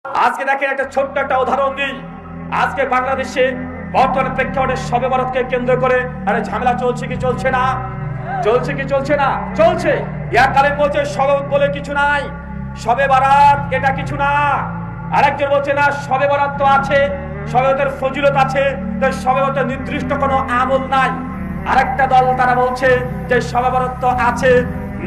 আজকে দেখেন একটা ছোট্ট একটা উদাহরণ দিই। আজকে বাংলাদেশে বর্তমানে প্রেক্ষাপটে শবে বরাতকে কেন্দ্র করে আরে ঝামেলা চলছে কি চলছে না? চলছে কি চলছে না? চলছে। ইয়া কালেম বলছে শবে বলে কিছু নাই, শবে বরাত এটা কিছু না। আরেকজন বলছে না শবে বরাত তো আছে, শবে বরাতের ফজিলত আছে, তো শবে বরাতের নির্দিষ্ট কোনো আমল নাই। আরেকটা দল তারা বলছে যে শবে বরাত তো আছে,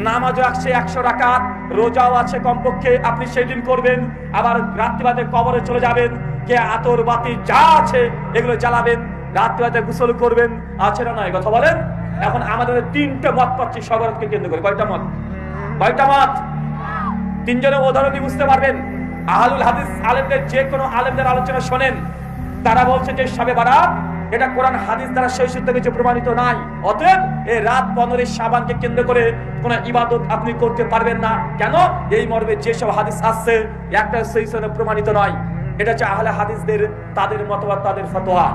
নামাজও আছে 100 রাকাত, রোজাও আছে কমপক্ষে, আপনি সেই দিন করবেন, আবার রাত্রিবাদে কবরে চলে যাবেন, কে আতর বাতি যা আছে এগুলো জ্বালাবেন, রাত্রিবাদে গোসল করবেন, আছে না নয় কথা বলেন। এখন আমাদের তিনটে মত পাচ্ছি শবে বরাতকে কেন্দ্র করে। কয়টা মত? কয়টা মত? তিনজনের উদাহরণ দিয়ে বুঝতে পারবেন। আহলুল হাদিস আলেমদের, যে কোনো আলেমদের আলোচনা শোনেন, তারা বলছে যে শবে বরাত এটা কোরআন হাদিস দ্বারা সেই সূত্রে কিছু প্রমাণিত নাই। অতএব এই রাত 15 শাবানকে কেন্দ্র করে কোন ইবাদত আপনি করতে পারবেন না। কেন? এই মর্মে যেসব হাদিস আসছে একটা সেই সূত্রে প্রমাণিত নয়। এটা হচ্ছে আহলে হাদিসদের তাদের মতবাদ, তাদের ফতোয়া।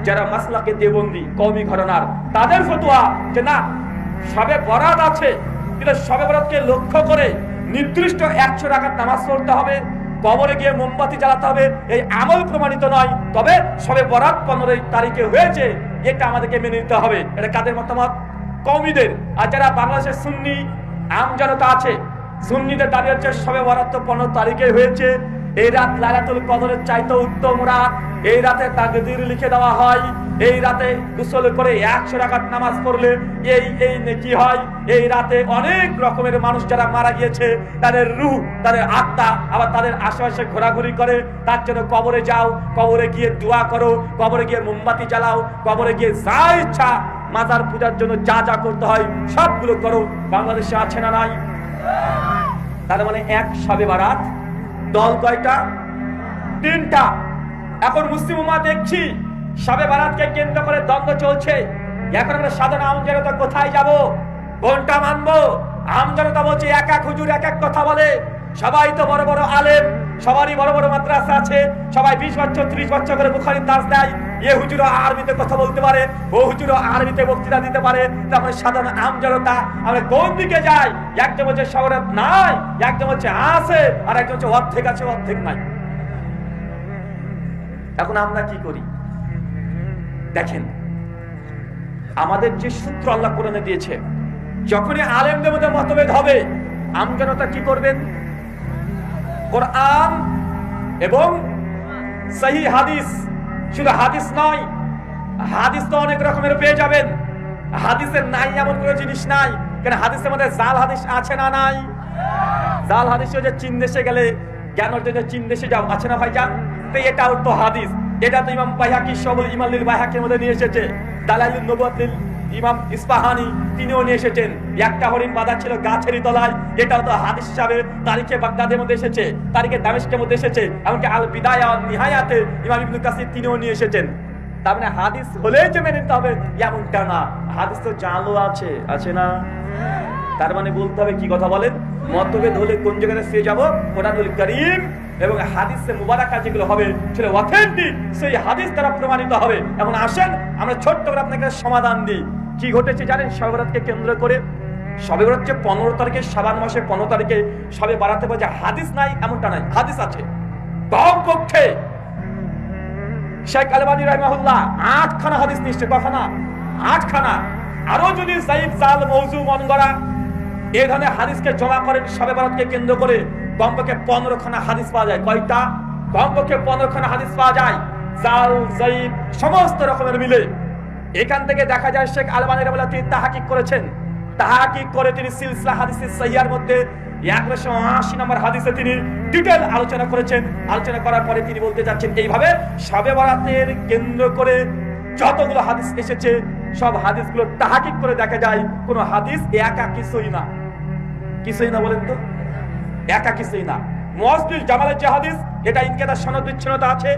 যারা মাসলাকে দেবন্দি কওমি ঘরানার, তাদের ফতোয়া যে না শবে বরাত আছে, কিন্তু শবে বরাতকে লক্ষ্য করে নির্দিষ্ট 100 রাকাত নামাজ পড়তে হবে, কবরে গিয়ে মোমবাতি জ্বালাতে হবে, এই আমল প্রমাণিত নয়। তবে শবে বরাত 15 তারিখে হয়েছে, এটা আমাদেরকে মেনে নিতে হবে। এটা কাদের মতামত? কওমিদের। আর যারা বাংলাদেশের সুন্নি আম জনতা আছে, সুন্নিদের দাবি হচ্ছে শবে বরাত তো 15 তারিখে হয়েছে, এই রাত লাইলাতুল কদরের চাইতে উত্তম রাত, এই রাতে তাকদীর লিখে দেওয়া হয়, এই রাতে গোসল করে 100 রাকাত নামাজ পড়লে এই নেকি হয়। এই রাতে অনেক রকমের মানুষ যারা মারা গিয়েছে তাদের রূহ, তাদের আত্মা আবার তাদের আশেপাশে ঘোরাঘুরি করে, তার জন্য কবরে যাও, কবরে গিয়ে দোয়া করো, কবরে গিয়ে মোমবাতি জ্বালাও, কবরে গিয়ে যা ইচ্ছা মাজার পূজার জন্য যা যা করতে হয় সবগুলো করো। বাংলাদেশে আছে না নাই? তার মানে এক শবে বরাত দল কয়টা? তিনটা। এখন মুসলিম উম্মাহ দেখছি শবে বরাতকে কেন্দ্র করে দ্বন্দ্ব চলছে। এখন আমরা সাধারণ আম জনতা কোথায় যাব? কোনটা মানবো? আম জনতা বলছে এক এক হুজুর এক এক কথা বলে, সবাই তো বড় বড় আলেম, সবারই বড় বড় মাদ্রাসা আছে, সবাই 20 বছর 30 বছর করে বুখারীর দাস দেয়, এ হুজুরও আরবিতে কথা বলতে পারে, ও হুজুরও আরবিতে বক্তৃতা দিতে পারে। তাহলে সাধারণ আম জনতা আমরা কোন দিকে যাই? একজন বলছে শবে বরাত নাই, একজন বলছে আছে, আর একজন বলছে অর্ধেক আছে অর্ধেক নাই। এখন আমরা কি করি দেখেন, আমাদের যে সূত্র আল্লাহ কোরআনে দিয়েছে, যখনই আলেমদের মধ্যে মতভেদ হবে আম জনতা কি করবেন? কোরআন এবং সহিহ হাদিস, শুধু হাদিস নয়, হাদিস তো অনেক রকমের পেয়ে যাবেন, হাদিসের নাই এমন কোনো জিনিস নাই। কেন হাদিসের মধ্যে জাল হাদিস আছে না নাই? জাল হাদিস হচ্ছে চীন দেশে গেলে জ্ঞান অর্জনের, চীন দেশে যাও, আছে না ভাইজান? তো এটাও তো হাদিস। এটা তো ইমাম বাইহাকি সবুল ইমানুল বাইহাকির মধ্যে নিয়ে এসেছে, দালাইলুন নবুওয়াতিল ইমাম ইসফাহানি তিনিও নিয়ে এসেছেন। একটা হরিণ বাঁধা ছিল গাছেরই তলায়, এটাও তো হাদিস হিসাবে তারিখে বাগদাদের মধ্যে এসেছে, তারিখে দামেস্কের মধ্যে এসেছে, এমনকি আল বিদায়া ওয়ান নিহায়াতে ইমাম ইবনে কাসির তিনিও নিয়ে এসেছেন। তার মানে হাদিস হলেই যে মেনে নিতে হবে এমনটা না, হাদিস তো জালও আছে, আছে না? তার মানে বলতে হবে কি কথা বলেন? মতভেদ হলে কোন জায়গায় ফিরে যাব? কোরআনুল কারীম এবং হাদিসে মুবারাকা যেগুলো হবে সেটা অথেন্টিক, সেই হাদিস দ্বারা প্রমাণিত হবে। এখন আসেন আমরা ছোট্ট করে আপনাকে সমাধান দিই। কি ঘটেছে জানেন শবে বরাতকে কেন্দ্র করে? শবে বরাত যে 15 তারিখে, শাবান মাসের 15 তারিখে শবে বরাতে বলে হাদিস নাই এমনটা নাই, হাদিস আছে। কমপক্ষে শেখ আলবানী রাহিমাহুল্লাহ 8খানা হাদিস নিশ্চে, কখানা? 8খানা। আরো যদি যায়েদ জাল মওযু মন গড়া এই ধরনের হাদিসকে জমা করেন শবে বরাতকে কেন্দ্র করে, কমপক্ষে 15খানা হাদিস পাওয়া যায়। কয়টা? কমপক্ষে 15খানা হাদিস পাওয়া যায়, জাল যায়েদ সমস্ত রকমের মিলে। এখান থেকে দেখা যায় শেখ আলবানী রাহিমাহুল্লাহ তিনি তাহকিক করেছেন, তাহকিক করে তিনি সিলসিলা হাদিসের সহিহার মধ্যে 180 নম্বর হাদিসে তিনি ডিটেইল আলোচনা করেছেন। আলোচনা করার পরে তিনি বলতে যাচ্ছেন এইভাবে শবে বরাতের কেন্দ্র করে যতগুলো হাদিস এসেছে সব হাদিসগুলো তাহকিক করে দেখা যায় কোন হাদিস একা কিছুই না। কিছুই না বলেন তো? একা কিছুই না। মুআজ্জিজ জামালের যে হাদিস, এটা ইনকিতার সনদ বিচ্ছিন্নতা আছে।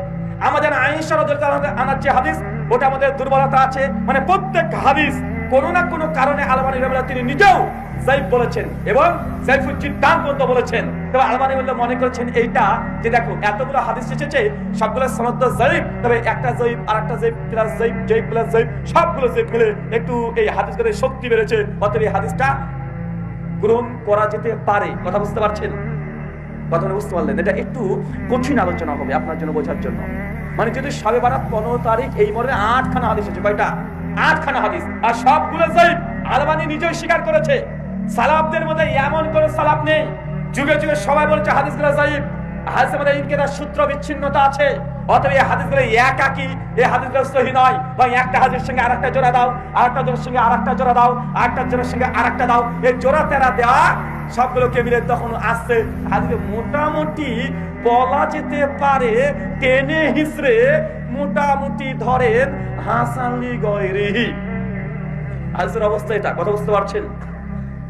আমাদের আয়েশা রাদিয়াল্লাহু আনহা আনার যে হাদিস, ওটা আমাদের দুর্বলতা আছে। মানে প্রত্যেক হাদিস কোন না কোন কারণে আলবানী রাহিমাহুল্লাহ তিনি নিজেও যায়েব বলেছেন এবং যায়েফুল জিদ্দান পর্যন্ত বলেছেন। তবে আলবানী রাহিমাহুল্লাহ মনে করেছেন এইটা যে দেখো এতগুলো হাদিস এসেছে সবগুলো সনদ যায়েব, তবে একটা যায়েব আরেকটা যায়েব প্লাস যায়েব, যায়েব প্লাস যায়েব, সবগুলো যায়েব মিলে একটু এই হাদিসগুলোর শক্তি বেড়েছে, অতএব এই হাদিসটা গ্রহণ করা যেতে পারে। কথা বুঝতে পারছেন? কথা বুঝতে পারলেন? এটা একটু কঠিন আলোচনা হবে আপনার জন্য বোঝার জন্য। মানে যদি শবে বারাত 15 তারিখ, এই মর্মে 8খানা হাদিস আছে। কয়টা? 8খানা হাদিস, আর সবগুলো যায়িফ। আলবানী নিজেই স্বীকার করেছে। সালাফদের মধ্যে এমন কোন সালাফ নেই, যুগে যুগে সবাই বলছে হাদিসগুলো যায়িফ। হাদিসের মধ্যে ইনকিতার সূত্র বিচ্ছিন্নতা আছে। অতএব এই হাদিসগুলো একাকি, এই হাদিসগুলো সহিহ নয়। বা একটা হাদিসের সঙ্গে আরেকটা জোড়া দাও, আরেকটা জোড়ার সঙ্গে আরেকটা জোড়া দাও, আরেকটা জোড়ার সঙ্গে আরেকটা দাও, এই জোড়া তেরা দেওয়া সবগুলোকে মিলে তখন আসছে হাদিসে মোটামুটি বলা যেতে পারে, টেনে হিসড়ে মোটামুটি ধরেন হাসানলি গয়রিহি। হাদিসের অবস্থা এটা, কথা বুঝতে পারছেন?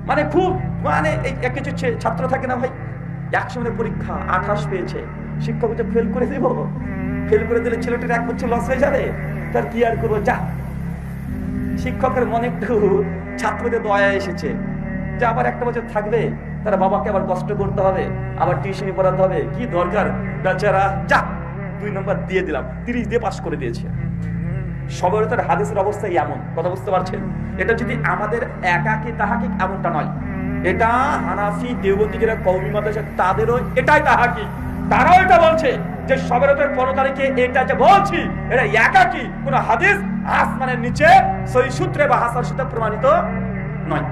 মানে খুব মানে কিছু ছাত্র থাকে না ভাই, একসঙ্গে পরীক্ষা 28 পেয়েছে, শিক্ষক ফেল করে দিব, ফেল করে দিলে ছেলেটার 1 বছর লস হয়ে যাবে, তার কি আর করবো, যা। শিক্ষকের মনে একটু ছাত্রদের দয়া এসেছে যে আবার 1 বছর থাকবে, তারা বাবাকে আবার কষ্ট করতে হবে, আবার টিউশনি পড়াতে হবে, কি দরকার বেচারা, যা 2 নম্বর দিয়ে দিলাম, 30 দিয়ে পাস করে দিয়েছে। সবরতার হাদিসের অবস্থা এমন, কথা বুঝতে পারছেন? এটা যদি আমাদের একাকি তাহাকিক এমনটা নয়, এটা হানাফি দেওবন্দি যারা কওমি মাদ্রাসা তাদেরও এটাই তাহাকিক। তারাও এটা বলছে যে সবরতের 15 তারিখে এটা যে বলছি এটা একাকি কোন হাদিস আসমানের নিচে সহিহ সূত্রে বা হাসান সূত্রে প্রমাণিত নয়।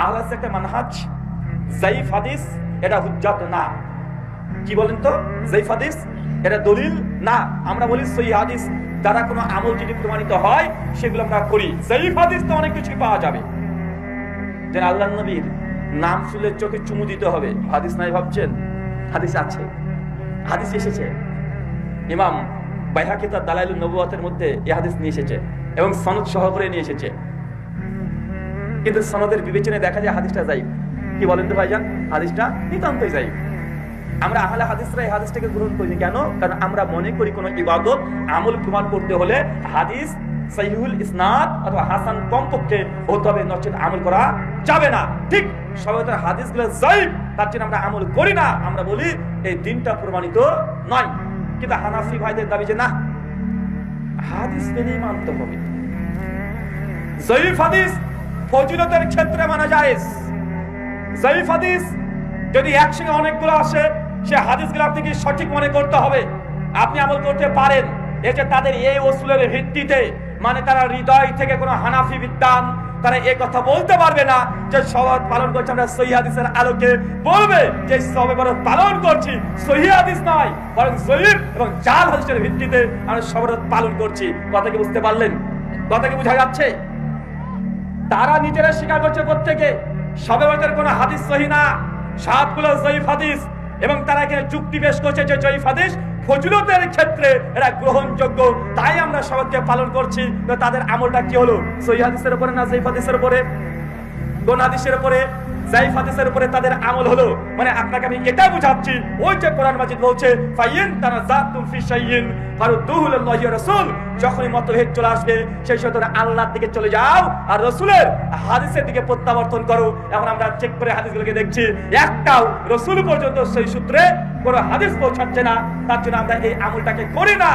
আহলাস একটা মানহাজ, যায়িফ হাদিস এটা হুজ্জাত না। কি বলেন তো? যায়িফ হাদিস এটা দলিল না। আমরা বলি সহিহ হাদিস দ্বারা কোনো আমল যদি প্রমাণিত হয় সেগুলো আমরা করি। যায়িফ হাদিস তো অনেক কিছু পাওয়া যাবে, যেন আল্লাহর নবীর নাম শুনলে চোখে চুমু দিতে হবে, হাদিস নাই ভাবছেন? হাদিস আছে, হাদিস এসেছে। ইমাম বাইহাকি তার দালাইলুন নবুওয়াতের মধ্যে এই হাদিস নিয়ে এসেছে এবং সনদ সহকারে নিয়ে এসেছে, কিন্তু সনদের বিবেচনায় দেখা যায় হাদিসটা যায়িফ। কি বলেন তো ভাইজান? হাদিসটা নিতান্তই যায়িফ। আমরা আহলে হাদিসরা এই হাদিসটাকে গ্রহণ করি কেন? কারণ আমরা মনে করি কোন ইবাদত আমল প্রমাণ করতে হলে হাদিস সহিহুল ইসনাদ অথবা হাসান কমপক্ষে হতে হবে, নচেত আমল করা যাবে না। ঠিক সবরতার হাদিসগুলো যায়িফ, তার জন্য আমরা আমল করি না, আমরা বলি এই দিনটা প্রমাণিত নয়। কিন্তু হানাফি ভাইদের দাবি যে না, হাদিস মেনেই মানতে হবে। যায়িফ হাদিস ফজিলতের ক্ষেত্রে মানা জায়েজ। যায়িফ হাদিস যদি একসঙ্গে অনেকগুলো আসে, সে হাদিসগুলো আপনাকে সঠিক মনে করতে হবে, আপনি আমল করতে পারেন। এটা তাদের এই উসুলের ভিত্তিতে, মানে তারা হৃদয় থেকে কোনো হানাফি বিদ্বান তারা এই কথা বলতে পারবে না যে শবে পালন করছি আমরা সহিহ হাদিসের আলোকে, বলবে যে শবে বরাত পালন করছি সহিহ হাদিস নয় বরং যায়িফ এবং জাল হাদিসের ভিত্তিতে আমরা শবে বরাত পালন করছি। কথা কি বুঝতে পারলেন? কথা কি বোঝা যাচ্ছে? তারা নিজেরা স্বীকার করছে প্রত্যেকে শবে বরাতের কোনো হাদিস সহিহ না, সবগুলো যায়িফ হাদিস, এবং তারা এখানে যুক্তি পেশ করছে যে যায়িফ হাদিস ফজিলতের ক্ষেত্রে এরা গ্রহণযোগ্য, তাই আমরা সবাইকে পালন করছি। তো তাদের আমলটা কি হলো? সহিহ হাদিসের উপরে না যায়িফ হাদিসের উপরে? কোন হাদিসের উপরে? যায়িফ হাদিসের উপরে তাদের আমল হলো। মানে আপনাকে আমি এটা বুঝাচ্ছি, ওই যে কোরআন মাজিদ বলছে ফাইন তানাজাতুম ফি শাইইন ফারুদ্দুহু লিল্লাহি ওয়া রাসূল, যখনই মতভেদ চলে আসবে সেই সময় আল্লাহর দিকে চলে যাও আর রাসূলের হাদিসের দিকে প্রত্যাবর্তন করো। এখন আমরা চেক করে হাদিসগুলোকে দেখছি, একটাও রাসূল পর্যন্ত সেই সূত্রে কোনো হাদিস পৌঁছাচ্ছে না, তার জন্য আমরা এই আমলটাকে করি না।